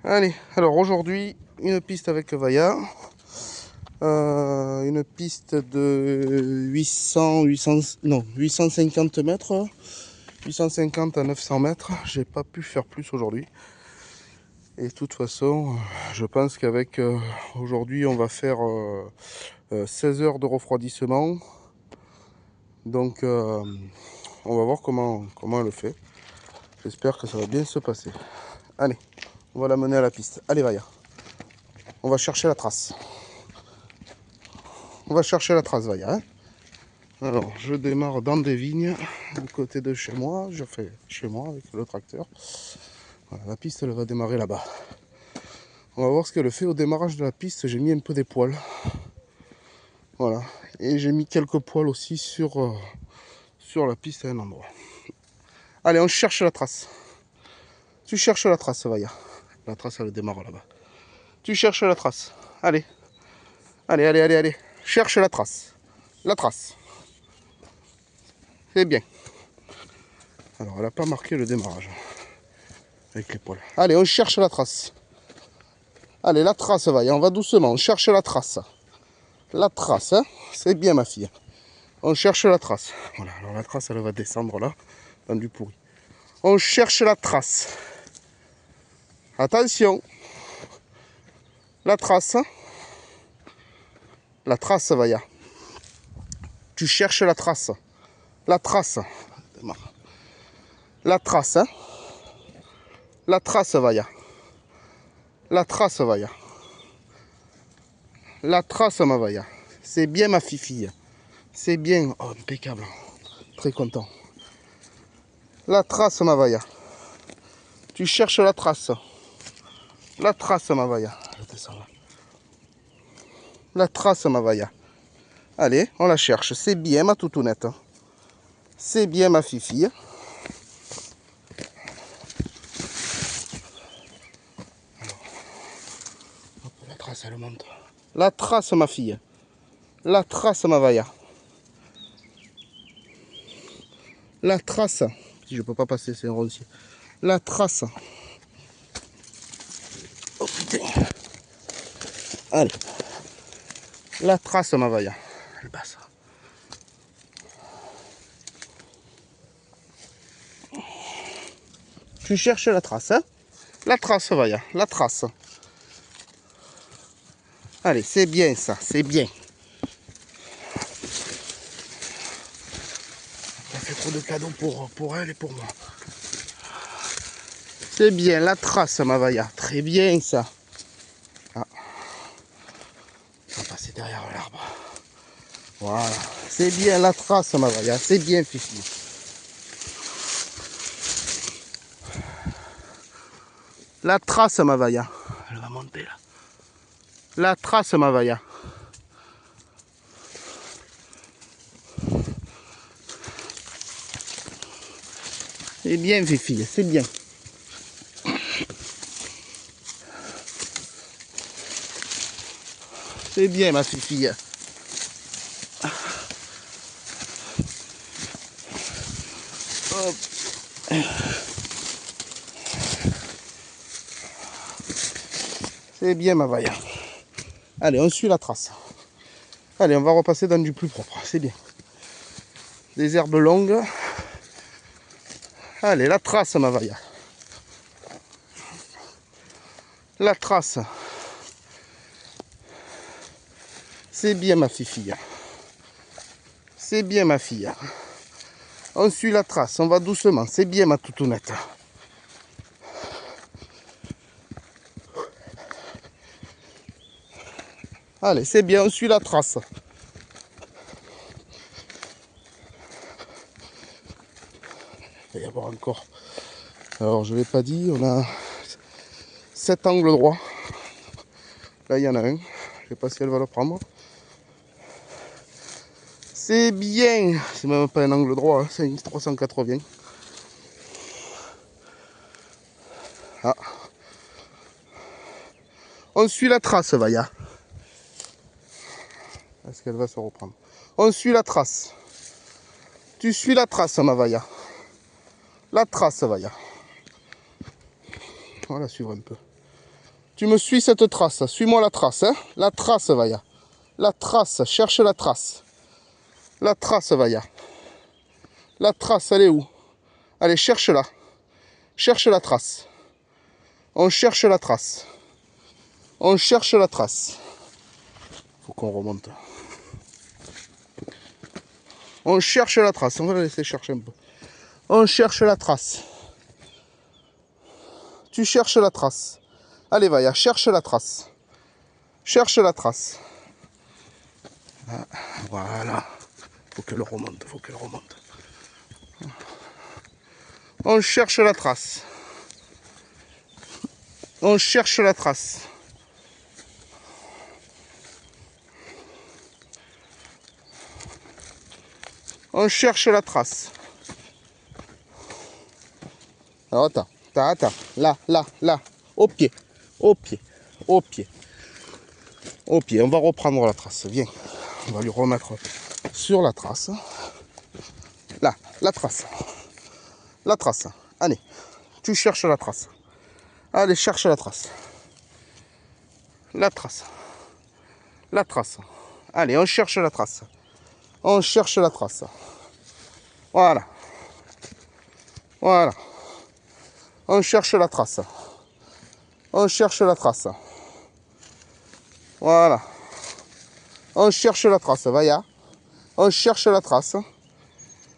Allez, alors aujourd'hui, une piste avec Vailla. Une piste de 850 mètres. 850 à 900 mètres. J'ai pas pu faire plus aujourd'hui. Et de toute façon, je pense qu'avec aujourd'hui, on va faire 16 heures de refroidissement. Donc, on va voir comment elle le fait. J'espère que ça va bien se passer. Allez, on va la mener à la piste. Allez, Vailla. On va chercher la trace. On va chercher la trace, Vailla. Hein. Alors, je démarre dans des vignes, du côté de chez moi. Je fais chez moi avec le tracteur. Voilà, la piste, elle va démarrer là-bas. On va voir ce qu'elle fait au démarrage de la piste. J'ai mis un peu des poils. Voilà. Et j'ai mis quelques poils aussi sur la piste à un endroit. Allez, on cherche la trace. Tu cherches la trace, Vailla. La trace, elle démarre là-bas. Tu cherches la trace. Allez. Allez, allez, allez, allez. Cherche la trace. La trace. C'est bien. Alors, elle n'a pas marqué le démarrage. Avec les poils. Allez, on cherche la trace. Allez, la trace, Vailla. On va doucement. On cherche la trace. La trace, hein. C'est bien, ma fille. On cherche la trace. Voilà, alors la trace, elle va descendre là, dans du pourri. On cherche la trace. Attention. La trace. La trace, Vailla. Tu cherches la trace. La trace. La trace, hein. La trace, Vailla. La trace, Vailla. La trace, ma Vailla. C'est bien, ma fifille. C'est bien. Oh, impeccable. Très content. La trace, ma Vailla. Tu cherches la trace. La trace, ma Vailla. La trace, ma Vailla. Allez, on la cherche. C'est bien, ma toutounette. C'est bien, ma fifille. Alors, hop, la trace, elle monte. La trace, ma fille. La trace, ma Vailla. La trace. Si je peux pas passer, c'est un roncier. La trace. Oh putain. Allez. La trace, ma Vailla. Elle passe. Tu cherches la trace, hein. La trace, Vailla. La trace. Allez, c'est bien ça, c'est bien. Ça fait trop de cadeaux pour elle et pour moi. C'est bien, la trace, ma Vailla. Très bien ça. Ah. On va passer derrière l'arbre. Voilà. C'est bien la trace, ma Vailla. C'est bien, Fifi. La trace, ma Vailla. Elle va monter là. La trace, ma Vailla. C'est bien, Fifi. C'est bien. C'est bien, ma fille. Hop. C'est bien, ma Vailla. Allez, on suit la trace. Allez, on va repasser dans du plus propre. C'est bien. Des herbes longues. Allez, la trace, ma Vailla. La trace. C'est bien, ma fille. C'est bien, ma fille. On suit la trace, on va doucement. C'est bien, ma toutounette. Allez, c'est bien, on suit la trace. Il va y avoir encore. Alors, je ne l'ai pas dit, on a 7 angles droits. Là, il y en a un. Je ne sais pas si elle va le prendre. C'est bien. C'est même pas un angle droit, hein. C'est une 380. Ah. On suit la trace, Vailla. Est-ce qu'elle va se reprendre? On suit la trace. Tu suis la trace, ma Vailla. La trace, Vailla. On va la suivre un peu. Tu me suis cette trace. Suis-moi la trace. Hein. La trace, Vaya. La trace. Cherche la trace. La trace, Vaya. La trace, elle est où? Allez, cherche-la. Cherche la trace. On cherche la trace. On cherche la trace. Faut qu'on remonte. On cherche la trace. On va la laisser chercher un peu. On cherche la trace. Tu cherches la trace. Allez, Vaya, cherche la trace. Cherche la trace. Ah, voilà. Faut qu'elle remonte. Faut qu'elle remonte. On cherche la trace. On cherche la trace. On cherche la trace. Alors attends, attends. Là, là, là. Au pied. Au pied. Au pied. Au pied. On va reprendre la trace. Viens. On va lui remettre sur la trace. Là, la trace. La trace. Allez. Tu cherches la trace. Allez, cherche la trace. La trace. La trace. Allez, on cherche la trace. On cherche la trace. Voilà. Voilà. On cherche la trace. On cherche la trace. Voilà. On cherche la trace, Vaya. On cherche la trace.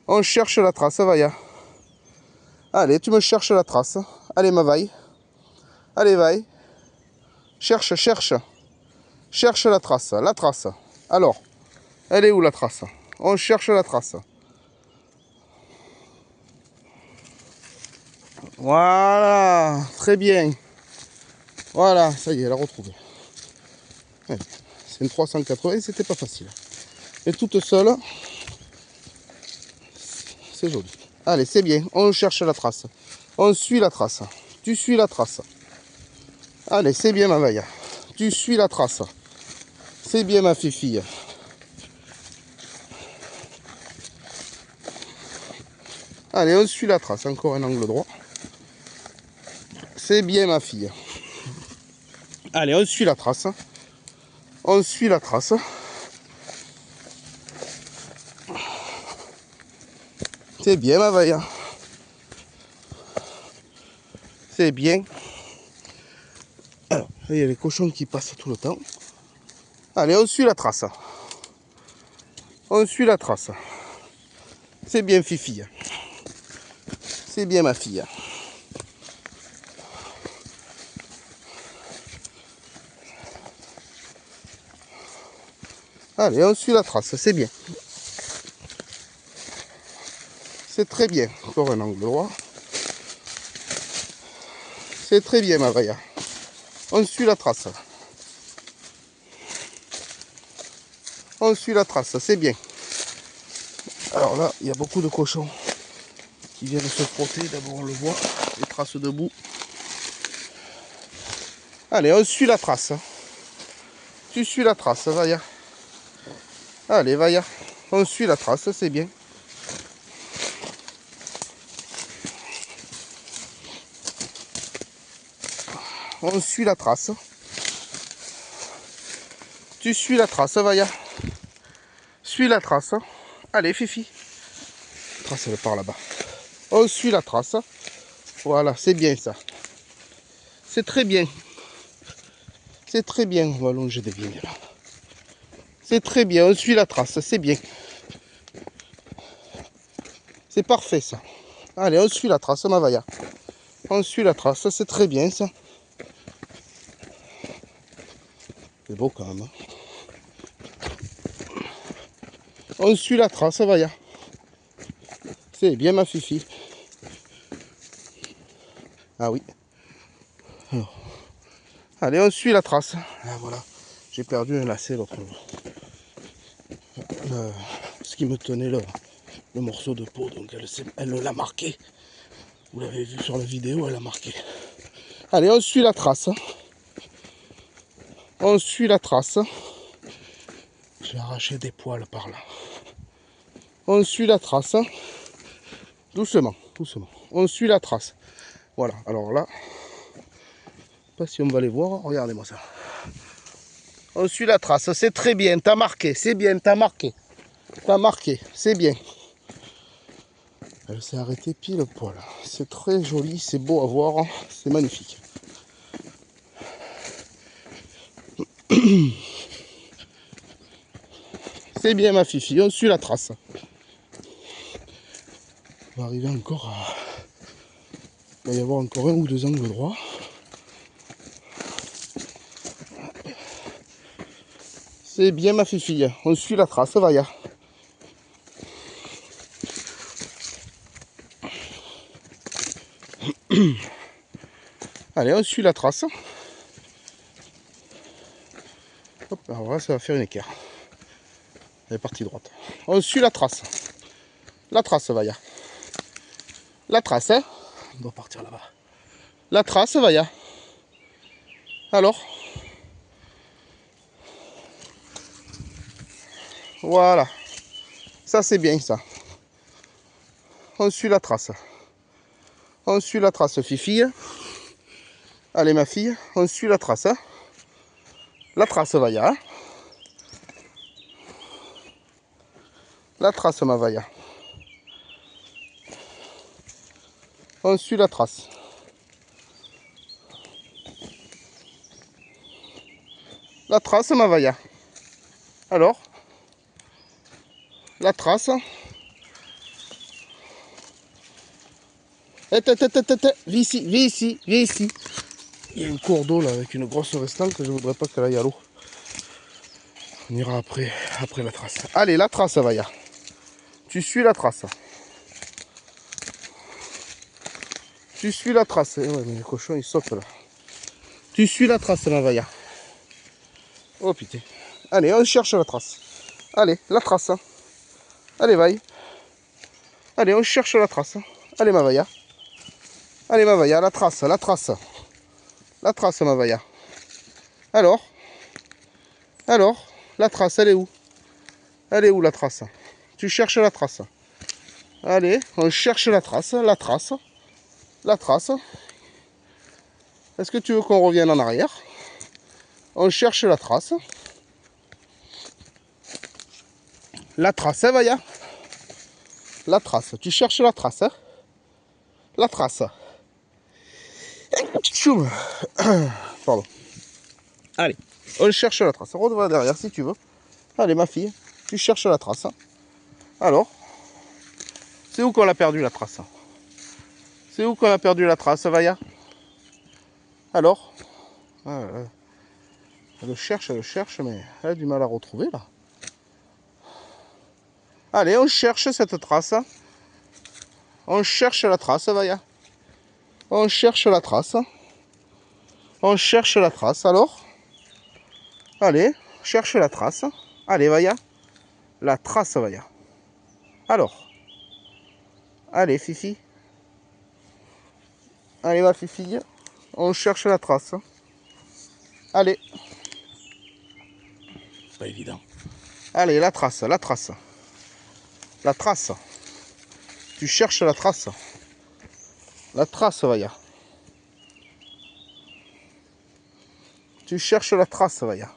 On cherche la trace, Vaya. Allez, tu me cherches la trace. Allez, ma vaille. Allez, vaille. Cherche, cherche. Cherche la trace. La trace. Alors, elle est où la trace? On cherche la trace. Voilà. Très bien. Voilà, ça y est, elle a retrouvé. C'est une 380, c'était pas facile. Et toute seule, c'est joli. Allez, c'est bien. On cherche la trace. On suit la trace. Tu suis la trace. Allez, c'est bien ma vaille. Tu suis la trace. C'est bien ma fille. Allez, on suit la trace. Encore un angle droit. C'est bien ma fille. Allez, on suit la trace. On suit la trace. C'est bien ma vaille. C'est bien. Alors, il y a les cochons qui passent tout le temps. Allez, on suit la trace. On suit la trace. C'est bien Fifi. C'est bien ma fille. Allez, on suit la trace, c'est bien. C'est très bien. Encore un angle droit. C'est très bien ma vaille. On suit la trace. On suit la trace, c'est bien. Alors là, il y a beaucoup de cochons qui viennent se frotter. D'abord on le voit, les traces de boue. Allez, on suit la trace. Tu suis la trace, Vaya. Allez, Vaya. On suit la trace, c'est bien. On suit la trace. Tu suis la trace, Vaya. Suis la trace. Allez, Fifi. La trace, elle part là-bas. On suit la trace. Voilà, c'est bien ça. C'est très bien. C'est très bien. On va allonger des vignes là. C'est très bien. On suit la trace. C'est bien. C'est parfait ça. Allez, on suit la trace, ma Vaya. On suit la trace. C'est très bien ça. C'est beau quand même. Hein. On suit la trace, Vaya. C'est bien ma fifi. Ah oui. Alors. Allez, on suit la trace. Ah, voilà. J'ai perdu un lacet l'autre. Ce qui me tenait le morceau de peau. Donc elle l'a marqué. Vous l'avez vu sur la vidéo, elle a marqué. Allez, on suit la trace. On suit la trace. J'ai arraché des poils par là. On suit la trace. Doucement, doucement. On suit la trace. Voilà, alors là, sais pas si on va les voir. Regardez-moi ça. On suit la trace. C'est très bien. T'as marqué. C'est bien. T'as marqué. T'as marqué. C'est bien. Elle s'est arrêtée pile poil. C'est très joli. C'est beau à voir. C'est magnifique. C'est bien ma fifi. On suit la trace. On va arriver encore à... Il va y avoir encore un ou deux angles droits. C'est bien ma fille, on suit la trace, Vaya. Allez, on suit la trace. Hop, alors là, ça va faire une équerre. Elle est partie droite. On suit la trace. La trace, Vaya. La trace, hein. On doit partir là-bas. La trace, Vaya. Alors. Voilà. Ça, c'est bien, ça. On suit la trace. On suit la trace, Fifi. Allez, ma fille, on suit la trace. La trace, Vaya. La trace, ma Vaya. On suit la trace. La trace, ma Vaya. Alors, la trace. Viens ici, viens ici, viens ici. Il y a un cours d'eau là avec une grosse restante que je voudrais pas qu'elle aille à l'eau. On ira après la trace. Allez, la trace, Vaya. Tu suis la trace. Tu suis la trace. Ouais, mais le cochon il saute là. Tu suis la trace, ma Vaya. Oh putain. Allez, on cherche la trace. Allez, la trace. Allez, vaille. Allez, on cherche la trace. Allez, ma Vaya. Allez, ma Vaya, la trace, la trace. La trace, ma Vaya. Alors, la trace, elle est où? Elle est où la trace? Tu cherches la trace. Allez, on cherche la trace, la trace. La trace. Est-ce que tu veux qu'on revienne en arrière? On cherche la trace. La trace, hein, Vaya. La trace. Tu cherches la trace. Hein? La trace. Tchoum. Pardon. Allez, on cherche la trace. Reviens derrière si tu veux. Allez, ma fille, tu cherches la trace. Alors, c'est où qu'on a perdu la trace? C'est où qu'on a perdu la trace, Vaya? Alors, elle le cherche, mais elle a du mal à retrouver là. Allez, on cherche cette trace. On cherche la trace, Vaya. On cherche la trace. On cherche la trace, alors. Allez, cherche la trace. Allez, Vaya. La trace, Vaya. Alors. Allez, Fifi. Allez, ma fille. On cherche la trace. Allez. C'est pas évident. Allez, la trace, la trace. La trace. Tu cherches la trace. La trace, Vaya. Tu cherches la trace, Vaya.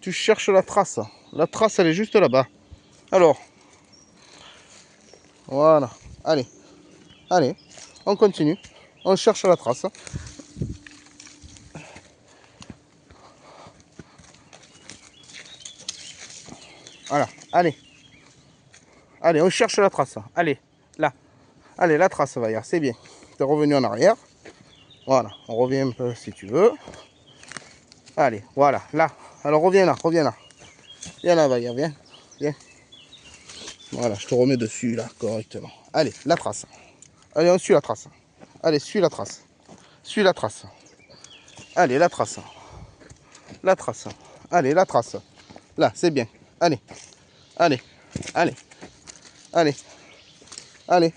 Tu cherches la trace. La trace, elle est juste là-bas. Alors. Voilà. Allez. Allez. On continue. On cherche la trace. Voilà. Allez. Allez, on cherche la trace. Allez. Là. Allez, la trace, Vaya. C'est bien. Tu es revenu en arrière. Voilà. On revient un peu si tu veux. Allez. Voilà. Là. Alors, reviens là. Reviens là. Viens là, Vaya. Viens. Viens. Voilà. Je te remets dessus, là, correctement. Allez, la trace. Allez, on suit la trace. Allez, suis la trace. Suis la trace. Allez, la trace. La trace. Allez, la trace. Là, c'est bien. Allez. Allez. Allez. Allez. Allez.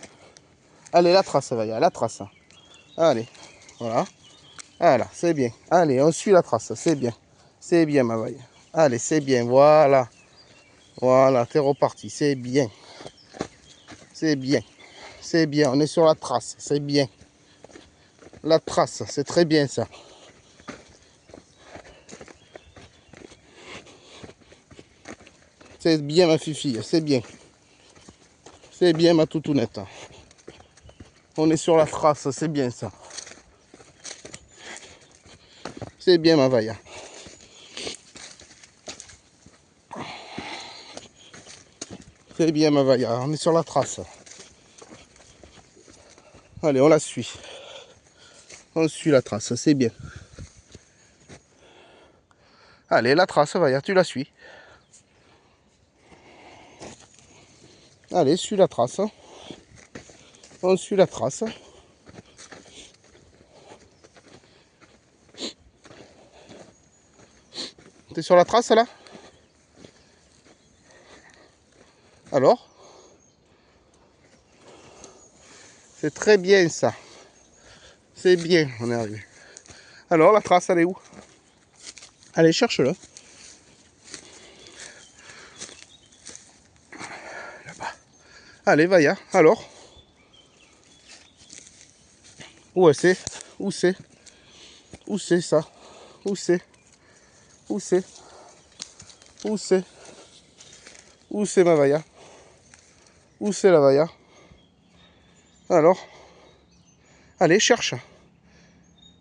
Allez, la trace, Vaya. La trace. Allez. Voilà. Voilà, c'est bien. Allez, on suit la trace. C'est bien. C'est bien, ma Vaya. Allez, c'est bien. Voilà. Voilà, t'es reparti. C'est bien. C'est bien. C'est bien. On est sur la trace. C'est bien. la trace, c'est très bien ça. C'est bien ma fifi, c'est bien. C'est bien ma toutounette. On est sur la trace, c'est bien ça. C'est bien ma vaille. C'est bien ma vaille, on est sur la trace. Allez, on la suit. On suit la trace, c'est bien. Allez, la trace, Vailla, tu la suis. Allez, suis la trace. On suit la trace. T'es sur la trace là? Alors? C'est très bien ça. C'est bien, on est arrivé. Alors, la trace, elle est où? Allez, cherche-le. Là-bas. Allez, Vailla. Alors? Où c'est? Où c'est? Où c'est ça? Où c'est? Où c'est? Où c'est? Où c'est ma Vailla? Où c'est la Vailla? Alors? Allez, cherche.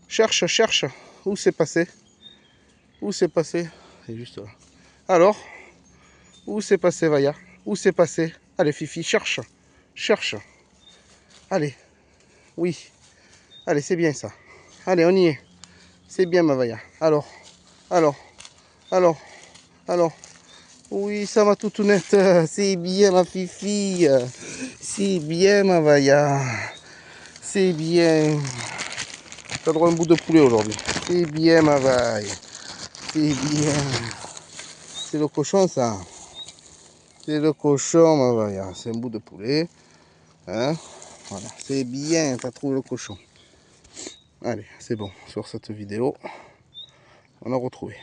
Cherche, cherche. Où c'est passé? Où c'est passé? C'est juste là. Alors? Où c'est passé, Vailla? Où c'est passé? Allez, Fifi, cherche. Cherche. Allez. Oui. Allez, c'est bien ça. Allez, on y est. C'est bien, ma Vailla. Alors? Alors? Alors? Oui, ça va tout net. C'est bien, ma Fifi. C'est bien, ma Vailla. C'est bien. T'as droit à un bout de poulet aujourd'hui. C'est bien, ma Vaille. C'est bien. C'est le cochon, ça. C'est le cochon, ma Vailla. C'est un bout de poulet. Hein? Voilà, c'est bien, t'as trouvé le cochon. Allez, c'est bon, sur cette vidéo, on a retrouvé.